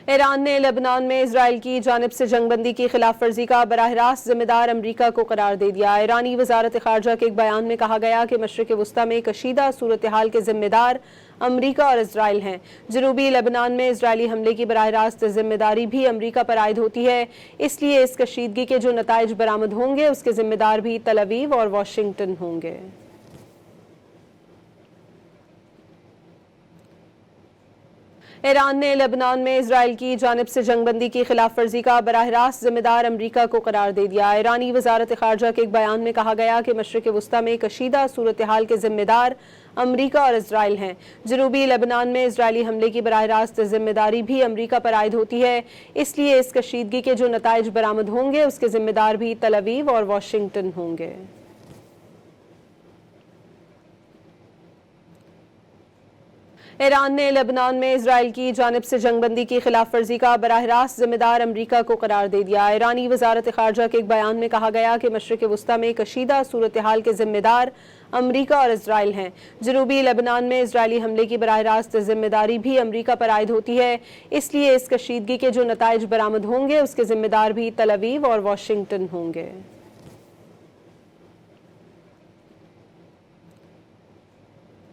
ایران نے لبنان میں اسرائیل کی جانب سے جنگ بندی کی خلاف ورزی کا براہ راست ذمہ دار امریکہ کو قرار دے دیا۔ ایرانی وزارت خارجہ کے ایک بیان میں کہا گیا کہ مشرق وسطی میں کشیدہ صورتحال کے ذمہ دار امریکہ اور اسرائیل ہیں۔ جنوبی لبنان میں اسرائیلی حملے کی براہ راست ذمہ داری بھی امریکہ پر عائد ہوتی ہے، اس لیے اس کشیدگی کے جو نتائج برآمد ہوں گے اس کے ذمہ دار بھی تل اویو اور واشنگٹن ہوں گے۔ ایران نے لبنان میں اسرائیل کی جانب سے جنگ بندی کی خلاف ورزی کا براہ راست ذمہ دار امریکہ کو قرار دے دیا۔ ایرانی وزارت خارجہ کے ایک بیان میں کہا گیا کہ مشرق وسطی میں کشیدہ صورتحال کے ذمہ دار امریکہ اور اسرائیل ہیں۔ جنوبی لبنان میں اسرائیلی حملے کی براہ راست ذمہ داری بھی امریکہ پر عائد ہوتی ہے، اس لیے اس کشیدگی کے جو نتائج برآمد ہوں گے اس کے ذمہ دار بھی تل اویو اور واشنگٹن ہوں گے۔ ایران نے لبنان میں اسرائیل کی جانب سے جنگ بندی کی خلاف ورزی کا براہ راست ذمہ دار امریکہ کو قرار دے دیا۔ ایرانی وزارت خارجہ کے ایک بیان میں کہا گیا کہ مشرق وسطی میں کشیدہ صورتحال کے ذمہ دار امریکہ اور اسرائیل ہیں۔ جنوبی لبنان میں اسرائیلی حملے کی براہ راست ذمہ داری بھی امریکہ پر عائد ہوتی ہے، اس لیے اس کشیدگی کے جو نتائج برآمد ہوں گے اس کے ذمہ دار بھی تل اویو اور واشنگٹن ہوں گے۔